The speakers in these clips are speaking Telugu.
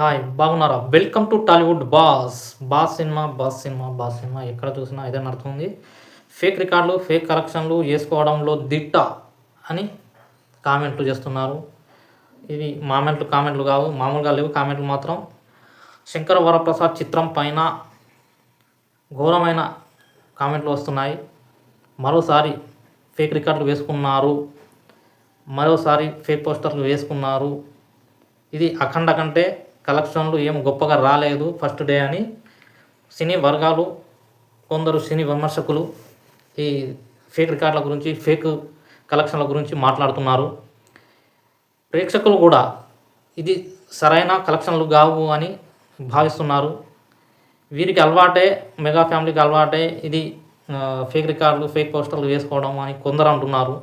హాయ్ బాగున్నారా? Welcome to Tollywood boss cinema ఎక్కడ చూసినా ఇదే నడుతుంది. ఫేక్ రికార్డులు, ఫేక్ కలెక్షన్లు వేసుకోవడంలో దిట్ట అని కామెంట్లు చేస్తున్నారు. ఇది కామెంట్లు కావు, మామూలుగా లేవు కామెంట్లు మాత్రం. శంకర వరప్రసాద్ చిత్రం పైన ఘోరమైన కామెంట్లు వస్తున్నాయి. మరోసారి ఫేక్ రికార్డులు వేసుకున్నారు, మరోసారి ఫేక్ పోస్టర్లు వేసుకున్నారు. ఇది అఖండ కంటే కలెక్షన్లు ఏం గొప్పగా రాలేదు ఫస్ట్ డే అని సినీ వర్గాలు, కొందరు సినీ విమర్శకులు ఈ ఫేక్ రికార్డుల గురించి, ఫేక్ కలెక్షన్ల గురించి మాట్లాడుతున్నారు. ప్రేక్షకులు కూడా ఇది సరైన కలెక్షన్లు కావు అని భావిస్తున్నారు. వీరికి అలవాటే, మెగా ఫ్యామిలీకి అలవాటే ఇది ఫేక్ రికార్డులు, ఫేక్ పోస్టర్లు వేసుకోవడం అని కొందరు అంటున్నారు.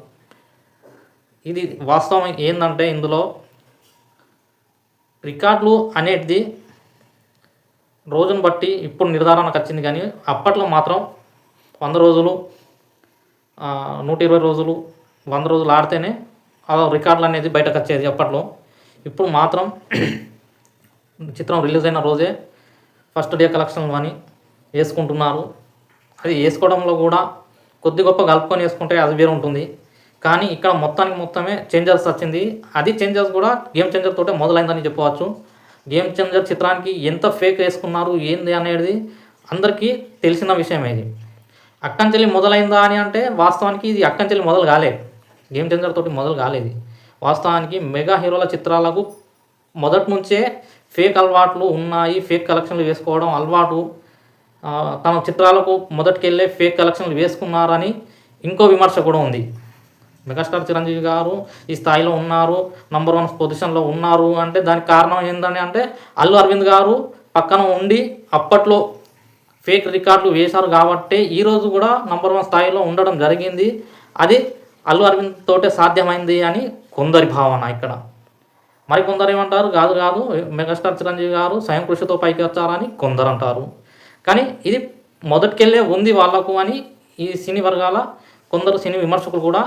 ఇది వాస్తవం ఏంటంటే ఇందులో రికార్డులు అనేది రోజును బట్టి ఇప్పుడు నిర్ధారణకు వచ్చింది, కానీ అప్పట్లో మాత్రం 100 రోజులు, 120 రోజులు, 100 రోజులు ఆడితేనే ఆ రికార్డులు అనేది బయటకు వచ్చేది అప్పట్లో. ఇప్పుడు మాత్రం చిత్రం రిలీజ్ అయిన రోజే ఫస్ట్ డే కలెక్షన్ అని వేసుకుంటున్నారు. అది వేసుకోవడంలో కూడా కొద్ది గొప్ప కలుపుకొని వేసుకుంటే అది వేరు ఉంటుంది. కానీ ఇక్కడ మొత్తమే చేంజర్స్ వచ్చింది. అది చేంజర్స్ కూడా గేమ్ చేంజర్ తోటే మొదలైందని చెప్పవచ్చు. గేమ్ చేంజర్ చిత్రానికి ఎంత ఫేక్ వేసుకున్నారు ఏంది అనేది అందరికీ తెలిసిన విషయమే. ఇది అక్కంచెల్లి మొదలైందా అని అంటే వాస్తవానికి ఇది అక్కంచెల్లి మొదలు కాలేదు, గేమ్ చేంజర్ తోటి మొదలు కాలేదు. వాస్తవానికి మెగా హీరోల చిత్రాలకు మొదటి నుంచే ఫేక్ అలవాట్లు ఉన్నాయి. ఫేక్ కలెక్షన్లు వేసుకోవడం అలవాటు. తమ చిత్రాలకు మొదటికెళ్ళే ఫేక్ కలెక్షన్లు వేసుకున్నారని ఇంకో విమర్శ కూడా ఉంది. మెగాస్టార్ చిరంజీవి గారు ఈ స్థాయిలో ఉన్నారు, నంబర్ 1 పొజిషన్లో ఉన్నారు అంటే దానికి కారణం ఏంటని అంటే అల్లు అరవింద్ గారు పక్కన ఉండి అప్పట్లో ఫేక్ రికార్డులు వేశారు కాబట్టి ఈరోజు కూడా నంబర్ 1 స్థాయిలో ఉండడం జరిగింది. అది అల్లు అరవింద్ తోటే సాధ్యమైంది అని కొందరి భావన. ఇక్కడ మరి కొందరు ఏమంటారు, కాదు మెగాస్టార్ చిరంజీవి గారు స్వయం కృషితో పైకి వచ్చారని కొందరు అంటారు. కానీ ఇది మొదటికెళ్ళే ఉంది వాళ్లకు అని ఈ సినీ వర్గాల కొందరు సినీ విమర్శకులు కూడా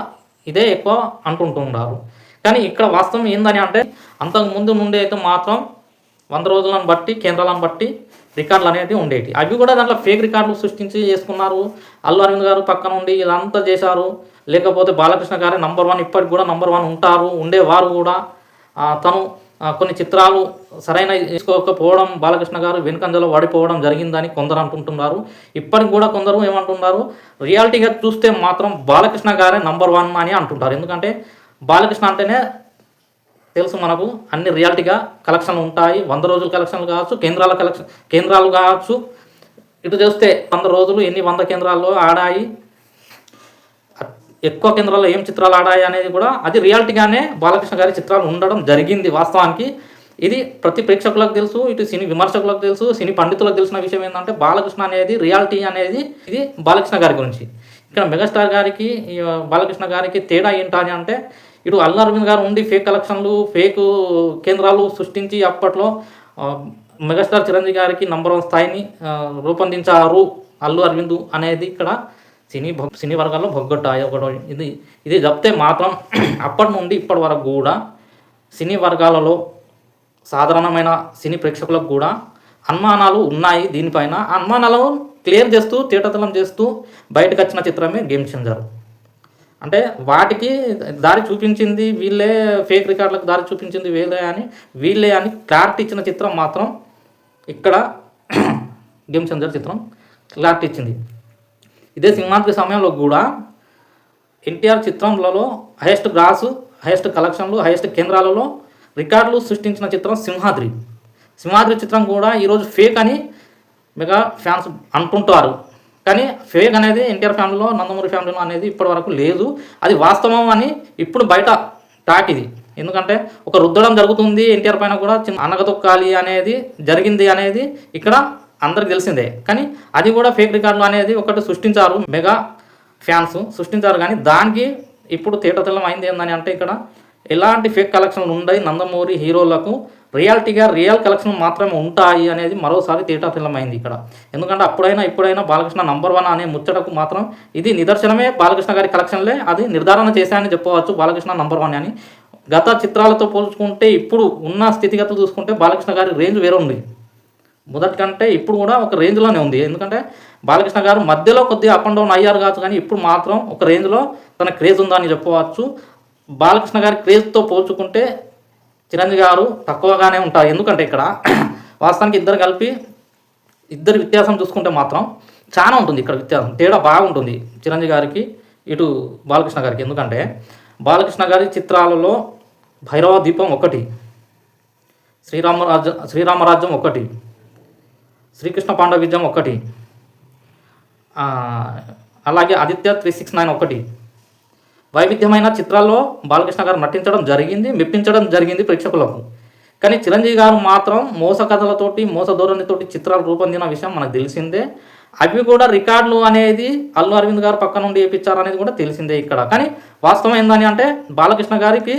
ఇదే ఎక్కువ అంటుంటున్నారు. కానీ ఇక్కడ వాస్తవం ఏందని అంటే అంతకుముందు నుండి అయితే మాత్రం 100 రోజులను బట్టి, కేంద్రాలను బట్టి రికార్డులు అనేది ఉండేవి. అవి కూడా దాంట్లో ఫేక్ రికార్డులు సృష్టించి చేసుకున్నారు. అల్లు అరవింద్ గారు పక్కన ఉండి ఇదంతా చేశారు. లేకపోతే బాలకృష్ణ గారే నంబర్ 1, ఇప్పటికి కూడా నంబర్ 1 ఉంటారు, ఉండేవారు కూడా. తను కొన్ని చిత్రాలు సరైన తీసుకోకపోవడం, బాలకృష్ణ గారు వెనుకంజలో పడిపోవడం జరిగిందని కొందరు అంటుంటున్నారు. ఇప్పటికి కూడా కొందరు ఏమంటున్నారు, రియాలిటీగా చూస్తే మాత్రం బాలకృష్ణ గారే నంబర్ 1 అని అంటుంటారు. ఎందుకంటే బాలకృష్ణ అంటేనే తెలుసు మనకు అన్ని రియాలిటీగా కలెక్షన్లు ఉంటాయి. 100 రోజుల కలెక్షన్లు కావచ్చు, కేంద్రాలు కావచ్చు. ఇటు చూస్తే 100 రోజులు ఎన్ని 100 కేంద్రాల్లో ఆడాయి, ఎక్కువ కేంద్రాల్లో ఏం చిత్రాలు ఆడాయి అనేది కూడా అది రియాలిటీగానే బాలకృష్ణ గారి చిత్రాలు ఉండడం జరిగింది. వాస్తవానికి ఇది ప్రతి ప్రేక్షకులకు తెలుసు, ఇటు సినీ విమర్శకులకు తెలుసు, సినీ పండితులకు తెలిసిన విషయం ఏంటంటే బాలకృష్ణ అనేది రియాలిటీ అనేది ఇది బాలకృష్ణ గారి గురించి. ఇక్కడ మెగాస్టార్ గారికి బాలకృష్ణ గారికి తేడా ఏంటని అంటే ఇటు అల్లు అరవింద్ గారు ఉండి ఫేక్ కలెక్షన్లు, ఫేక్ కేంద్రాలు సృష్టించి అప్పట్లో మెగాస్టార్ చిరంజీవి గారికి నంబర్ 1 స్థాయిని రూపొందించారు అల్లు అరవింద్ అనేది ఇక్కడ సినీ వర్గాల్లో భొగ్గొట్టాయి ఒకటి. ఇది చెప్తే మాత్రం అప్పటి నుండి ఇప్పటి వరకు కూడా సినీ వర్గాలలో సాధారణమైన సినీ ప్రేక్షకులకు కూడా అనుమానాలు ఉన్నాయి. దీనిపైన అనుమానాలను క్లియర్ చేస్తూ, తేటతలం చేస్తూ బయటకు వచ్చిన చిత్రమే గేమ్ చేంజర్. అంటే వాటికి దారి చూపించింది వీళ్ళే, ఫేక్ రికార్డులకు దారి చూపించింది వీళ్ళే అని క్లారిటీ ఇచ్చిన చిత్రం మాత్రం ఇక్కడ గేమ్ చేంజర్ చిత్రం క్లారిటీ ఇచ్చింది. ఇదే సింహాద్రి సమయంలో కూడా ఎన్టీఆర్ చిత్రంలో హైయెస్ట్ గ్రాసు, హైయెస్ట్ కలెక్షన్లు, హైయెస్ట్ కేంద్రాలలో రికార్డులు సృష్టించిన చిత్రం సింహాద్రి చిత్రం కూడా ఈరోజు ఫేక్ అని మెగా ఫ్యాన్స్ అంటుంటారు. కానీ ఫేక్ అనేది ఎన్టీఆర్ ఫ్యామిలీలో, నందమూరి ఫ్యామిలీలో అనేది ఇప్పటి వరకు లేదు. అది వాస్తవం అని ఇప్పుడు బయట టాక్ ఇది. ఎందుకంటే ఒక రుద్దడం జరుగుతుంది ఎన్టీఆర్ పైన కూడా, అనగతొక్కాలి అనేది జరిగింది అనేది ఇక్కడ అందరికి తెలిసిందే. కానీ అది కూడా ఫేక్ రికార్డులు అనేది ఒకటి సృష్టించారు, మెగా ఫ్యాన్స్ సృష్టించారు. కానీ దానికి ఇప్పుడు తేటతెల్లం అయింది ఏందని అంటే ఇక్కడ ఎలాంటి ఫేక్ కలెక్షన్లు ఉండయి, నందమూరి హీరోలకు రియాలిటీగా రియల్ కలెక్షన్ మాత్రమే ఉంటాయి అనేది మరోసారి తేటతెల్లం అయింది ఇక్కడ. ఎందుకంటే ఇప్పుడైనా బాలకృష్ణ నంబర్ 1 అనే ముచ్చటకు మాత్రం ఇది నిదర్శనమే. బాలకృష్ణ గారి కలెక్షన్లే అది నిర్ధారణ చేశాయని చెప్పవచ్చు, బాలకృష్ణ నంబర్ 1 అని. గత చిత్రాలతో పోల్చుకుంటే ఇప్పుడు ఉన్న స్థితిగతులు చూసుకుంటే బాలకృష్ణ గారి రేంజ్ వేరే ఉంది. మొదటి కంటే ఇప్పుడు కూడా ఒక రేంజ్లోనే ఉంది. ఎందుకంటే బాలకృష్ణ గారు మధ్యలో కొద్దిగా అప్ అండ్ డౌన్ అయ్యారు కావచ్చు, కానీ ఇప్పుడు మాత్రం ఒక రేంజ్లో తన క్రేజ్ ఉందని చెప్పవచ్చు. బాలకృష్ణ గారి క్రేజ్తో పోల్చుకుంటే చిరంజీవి గారు తక్కువగానే ఉంటారు. ఎందుకంటే ఇక్కడ వాస్తవానికి ఇద్దరు కలిపి ఇద్దరి వ్యత్యాసం చూసుకుంటే మాత్రం చాలా ఉంటుంది. ఇక్కడ వ్యత్యాసం తేడా బాగుంటుంది చిరంజీవి గారికి ఇటు బాలకృష్ణ గారికి. ఎందుకంటే బాలకృష్ణ గారి చిత్రాలలో భైరవ దీపం ఒకటి, శ్రీరామరాజ్యం ఒకటి, శ్రీకృష్ణ పాండవ విజయం ఒకటి, అలాగే ఆదిత్య 369 ఒకటి. వైవిధ్యమైన చిత్రాల్లో బాలకృష్ణ గారు నటించడం జరిగింది, మెప్పించడం జరిగింది ప్రేక్షకులకు. కానీ చిరంజీవి గారు మాత్రం మోస కథలతోటి మోస ధోరణితోటి చిత్రాలు రూపొందిన విషయం మనకు తెలిసిందే. అవి కూడా రికార్డులు అనేది అల్లు అరవింద్ గారు పక్క నుండి వేయించారనేది కూడా తెలిసిందే ఇక్కడ. కానీ వాస్తవం ఏందని అంటే బాలకృష్ణ గారికి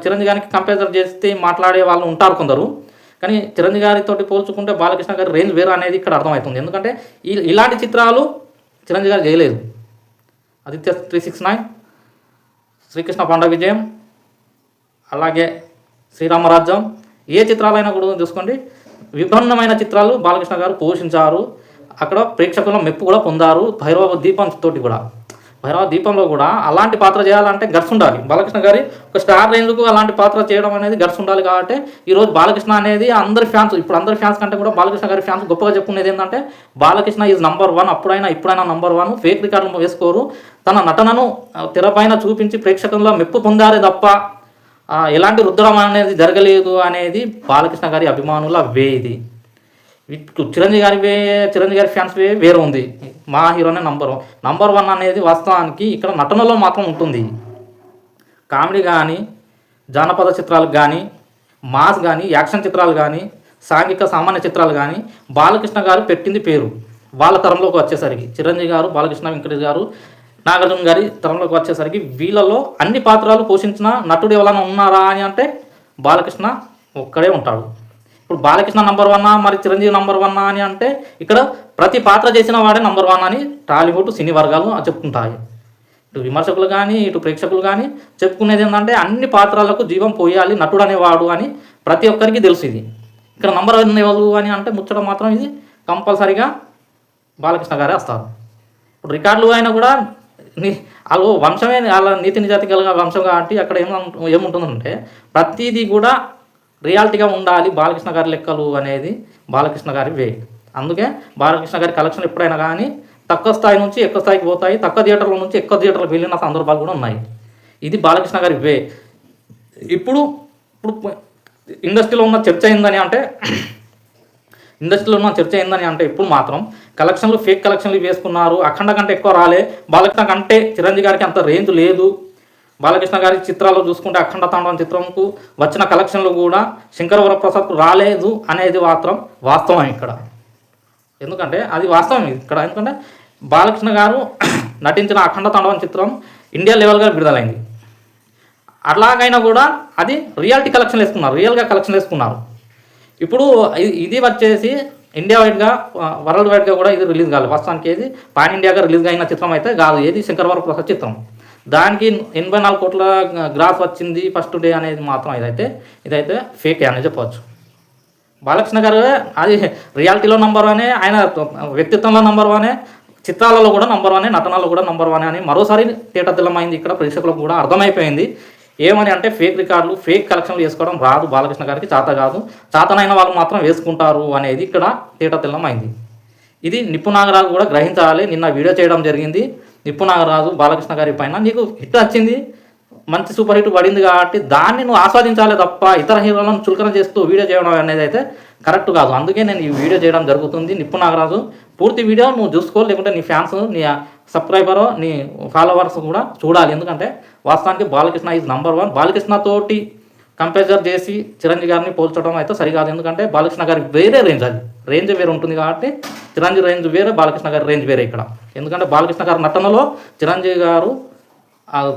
చిరంజీవి గారికి కంపేర్ చేస్తే మాట్లాడే వాళ్ళు ఉంటారు కొందరు. కానీ చిరంజీవి గారితో పోల్చుకుంటే బాలకృష్ణ గారి రేంజ్ వేరు అనేది ఇక్కడ అర్థమవుతుంది. ఎందుకంటే ఇలాంటి చిత్రాలు చిరంజీవి గారు చేయలేదు. ఆదిత్య 369, శ్రీకృష్ణ పాండవ విజయం, అలాగే శ్రీరామరాజ్యం, ఏ చిత్రాలైనా కూడా చూసుకోండి విభిన్నమైన చిత్రాలు బాలకృష్ణ గారు పోషించారు. అక్కడ ప్రేక్షకుల మెప్పు కూడా పొందారు. భైరవ దీపం తోటి కూడా, భైరవ దీపంలో కూడా అలాంటి పాత్ర చేయాలంటే గర్స్ ఉండాలి. బాలకృష్ణ గారి ఒక స్టార్ రేంజ్కు అలాంటి పాత్ర చేయడం అనేది గర్స్ ఉండాలి. కాబట్టి ఈరోజు బాలకృష్ణ అనేది అందరి ఫ్యాన్స్, ఇప్పుడు అందరి ఫ్యాన్స్ కంటే కూడా బాలకృష్ణ గారి ఫ్యాన్స్ గొప్పగా చెప్పుకునేది ఏంటంటే బాలకృష్ణ ఈజ్ నంబర్ 1, అప్పుడైనా ఇప్పుడైనా నంబర్ 1. ఫేక్ రికార్డులు వేసుకోరు. తన నటనను తెరపైన చూపించి ప్రేక్షకుల్లో మెప్పు పొందారే తప్ప ఎలాంటి రుద్దడం అనేది జరగలేదు అనేది బాలకృష్ణ గారి అభిమానుల వే. ఇది చిరంజీవి గారి ఫ్యాన్స్ వే వేరే ఉంది. మా హీరోనే నంబర్ 1 అనేది వాస్తవానికి ఇక్కడ నటనలో మాత్రం ఉంటుంది. కామెడీ కానీ, జానపద చిత్రాలకు కానీ, మాస్ కానీ, యాక్షన్ చిత్రాలు కానీ, సాంఘిక సామాన్య చిత్రాలు కానీ బాలకృష్ణ గారు పెట్టింది పేరు. వాళ్ళ తరంలోకి వచ్చేసరికి చిరంజీవి గారు, బాలకృష్ణ, వెంకటేష్ గారు, నాగార్జున గారి తరంలోకి వచ్చేసరికి వీళ్ళలో అన్ని పాత్రలు పోషించిన నటుడు ఎవరైనా ఉన్నారా అని అంటే బాలకృష్ణ ఒక్కడే ఉంటాడు. ఇప్పుడు బాలకృష్ణ నంబర్ 1 మరి చిరంజీవి నంబర్ 1 అని అంటే ఇక్కడ ప్రతి పాత్ర చేసిన వాడే నంబర్ 1 అని టాలీవుడ్ సినీ వర్గాలు చెప్పుకుంటాయి. ఇటు విమర్శకులు కానీ ఇటు ప్రేక్షకులు కానీ చెప్పుకునేది ఏంటంటే అన్ని పాత్రలకు జీవం పోయాలి నటుడు అనేవాడు అని ప్రతి ఒక్కరికి తెలుసు. ఇది ఇక్కడ నంబర్ 1 ఎవరు అని అంటే ముచ్చట మాత్రం ఇది కంపల్సరీగా బాలకృష్ణ గారే వస్తారు. ఇప్పుడు రికార్డులు అయినా కూడా వాళ్ళు వంశమే వాళ్ళ నీతి నిజాతి కలిగిన వంశం కాబట్టి అక్కడ ఏముంటుందంటే ప్రతిదీ కూడా రియాలిటీగా ఉండాలి. బాలకృష్ణ గారి లెక్కలు అనేది బాలకృష్ణ గారి వే. అందుకే బాలకృష్ణ గారి కలెక్షన్ ఎప్పుడైనా కానీ తక్కువ స్థాయి నుంచి ఎక్కువ స్థాయికి పోతాయి, తక్కువ థియేటర్ల నుంచి ఎక్కువ థియేటర్లకు వెళ్ళిన సందర్భాలు కూడా ఉన్నాయి. ఇది బాలకృష్ణ గారి వే. ఇప్పుడు ఇండస్ట్రీలో ఉన్న చర్చ ఏందని అంటే ఇప్పుడు మాత్రం కలెక్షన్లు ఫేక్ కలెక్షన్లు వేసుకున్నారు. అఖండ కంటే ఎక్కువ రాలే, బాలకృష్ణ కంటే చిరంజీవి గారికి అంత రేంజ్ లేదు. బాలకృష్ణ గారి చిత్రాల్లో చూసుకుంటే అఖండ తాండవం చిత్రంకు వచ్చిన కలెక్షన్లు కూడా శంకర వరప్రసాద్కు రాలేదు అనేది మాత్రం వాస్తవం ఇక్కడ. ఎందుకంటే అది వాస్తవం ఇక్కడ. ఎందుకంటే బాలకృష్ణ గారు నటించిన అఖండ తాండవం చిత్రం ఇండియా లెవెల్గా విడుదలైంది. అలాగైనా కూడా అది రియల్గా కలెక్షన్ వేసుకున్నారు. ఇప్పుడు ఇది వచ్చేసి ఇండియా వైడ్గా, వరల్డ్ వైడ్గా కూడా ఇది రిలీజ్ కాలేదు. వాస్తవానికి ఏది పాన్ ఇండియాగా రిలీజ్ అయిన చిత్రం అయితే కాదు. ఏది శంకర వరప్రసాద్ చిత్రం. దానికి 84 కోట్ల గ్రాస్ వచ్చింది ఫస్ట్ డే అనేది మాత్రం ఇదైతే ఫేక్ అని చెప్పవచ్చు. బాలకృష్ణ గారు అది రియాలిటీలో నంబర్ 1, ఆయన వ్యక్తిత్వంలో నంబర్ 1, చిత్రాలలో కూడా నంబర్ 1, నటనలో కూడా నంబర్ 1 అని మరోసారి తేటతెల్లమైంది. ఇక్కడ ప్రేక్షకులకు కూడా అర్థమైపోయింది. ఏమని అంటే ఫేక్ రికార్డులు ఫేక్ కలెక్షన్లు వేసుకోవడం రాదు బాలకృష్ణ గారికి, చేత కాదు. చేతనైన వాళ్ళు మాత్రం వేసుకుంటారు అనేది ఇక్కడ తేటతెల్లమైంది. ఇది నిప్పు నాగరాజు కూడా గ్రహించాలి. నిన్న వీడియో చేయడం జరిగింది. నిప్పు నాగరాజు బాలకృష్ణ గారి పైన నీకు హిట్ వచ్చింది, మంచి సూపర్ హిట్ పడింది కాబట్టి దాన్ని నువ్వు ఆస్వాదించాలి తప్ప ఇతర హీరోలను చులకన చేస్తూ వీడియో చేయడం అనేది అయితే కరెక్ట్ కాదు. అందుకే నేను ఈ వీడియో చేయడం జరుగుతుంది. నిప్పు నాగరాజు పూర్తి వీడియో నువ్వు చూసుకో, లేకుంటే నీ ఫ్యాన్స్, నీ సబ్స్క్రైబరు, నీ ఫాలోవర్స్ కూడా చూడాలి. ఎందుకంటే వాస్తవానికి బాలకృష్ణ ఈజ్ నంబర్ 1. బాలకృష్ణతోటి కంపేర్ చేసి చిరంజీవి గారిని పోల్చడం అయితే సరికాదు. ఎందుకంటే బాలకృష్ణ గారికి వేరే రేంజ్, అది రేంజ్ వేరే ఉంటుంది కాబట్టి చిరంజీవి రేంజ్ వేరే, బాలకృష్ణ గారి రేంజ్ వేరే ఇక్కడ. ఎందుకంటే బాలకృష్ణ గారి నటనలో చిరంజీవి గారు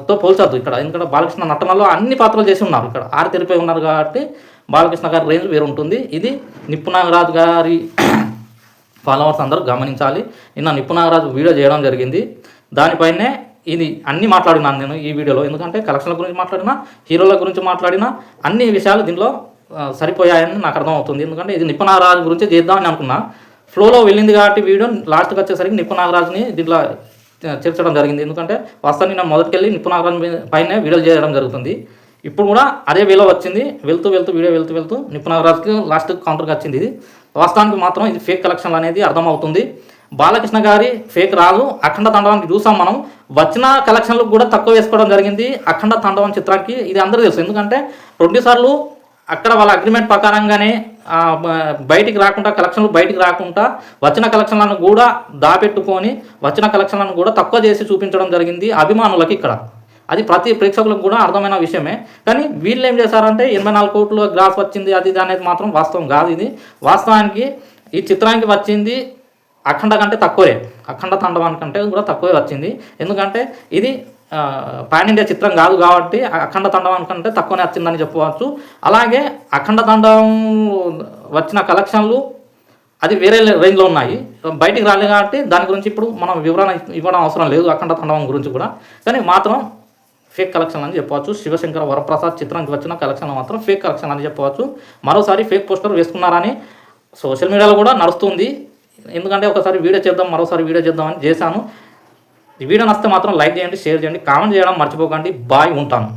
తో పోల్చొద్దు ఇక్కడ. ఎందుకంటే బాలకృష్ణ నటనలో అన్ని పాత్రలు చేసి ఉన్నారు, ఇక్కడ ఆరు తెరిపోయి ఉన్నారు కాబట్టి బాలకృష్ణ గారి రేంజ్ వేరు ఉంటుంది. ఇది నిప్పు నాగరాజు గారి ఫాలోవర్స్ అందరూ గమనించాలి. నిన్న నిప్పు నాగరాజు వీడియో చేయడం జరిగింది. దానిపైనే ఇది అన్నీ మాట్లాడినాను నేను ఈ వీడియోలో. ఎందుకంటే కలెక్షన్ల గురించి మాట్లాడినా, హీరోల గురించి మాట్లాడినా అన్ని విషయాలు దీనిలో సరిపోయాయని నాకు అర్థమవుతుంది. ఎందుకంటే ఇది నిప్పనాగరాజు గురించి చేద్దామని అనుకున్నా, ఫ్లోలో వెళ్ళింది కాబట్టి వీడియో లాస్ట్కి వచ్చేసరికి నిప్పనాగరాజుని దీంట్లో చేర్చడం జరిగింది. ఎందుకంటే వాస్తవానికి నేను మొదటికెళ్ళి నిప్పనాగరాజు పైనే వీడియోలు చేయడం జరుగుతుంది. ఇప్పుడు కూడా అదే వేలో వచ్చింది, వెళ్తూ వీడియో వెళ్తూ నిప్పనాగరాజుకి లాస్ట్ కౌంటర్కి వచ్చింది. ఇది వాస్తవానికి మాత్రం ఇది ఫేక్ కలెక్షన్లు అనేది అర్థమవుతుంది. బాలకృష్ణ గారి ఫేక్ రాదు. అఖండ తాండవానికి చూసాం మనం, వచ్చిన కలెక్షన్లకు కూడా తక్కువ వేసుకోవడం జరిగింది అఖండ తాండవం చిత్రానికి. ఇది అందరూ తెలుసు. ఎందుకంటే ప్రొడ్యూసర్లు అక్కడ వాళ్ళ అగ్రిమెంట్ ప్రకారంగానే బయటికి రాకుండా, కలెక్షన్లు బయటికి రాకుండా వచ్చిన కలెక్షన్లను కూడా దాపెట్టుకొని వచ్చిన కలెక్షన్లను కూడా తక్కువ చేసి చూపించడం జరిగింది అభిమానులకి. ఇక్కడ అది ప్రతి ప్రేక్షకులకు కూడా అర్థమైన విషయమే. కానీ వీళ్ళు ఏం చేశారంటే 84 కోట్ల గ్రాస్ వచ్చింది అది ఇది అనేది మాత్రం వాస్తవం కాదు. ఇది వాస్తవానికి ఈ చిత్రానికి వచ్చింది అఖండ కంటే తక్కువే, అఖండ తాండవానికంటే కూడా తక్కువే వచ్చింది. ఎందుకంటే ఇది పాన్ ఇండియా చిత్రం కాదు కాబట్టి అఖండ తాండవానికంటే తక్కువనే వచ్చిందని చెప్పవచ్చు. అలాగే అఖండ తాండవం వచ్చిన కలెక్షన్లు అది వేరే రేంజ్లో ఉన్నాయి, బయటికి రాలేదు కాబట్టి దాని గురించి ఇప్పుడు మనం వివరణ ఇవ్వడం అవసరం లేదు అఖండ తాండవం గురించి కూడా. కానీ మాత్రం ఫేక్ కలెక్షన్ అని చెప్పవచ్చు. శివశంకర వరప్రసాద్ చిత్రానికి వచ్చిన కలెక్షన్లు మాత్రం ఫేక్ కలెక్షన్ అని చెప్పవచ్చు. మరోసారి ఫేక్ పోస్టర్ వేసుకున్నారని సోషల్ మీడియాలో కూడా నడుస్తుంది. ఎందుకంటే ఒకసారి వీడియో చేద్దాం, మరోసారి వీడియో చేద్దామని చేశాను. ఈ వీడియో నచ్చితే మాత్రం లైక్ చేయండి, షేర్ చేయండి, కామెంట్ చేయడం మర్చిపోకండి. బాయ్, ఉంటాను.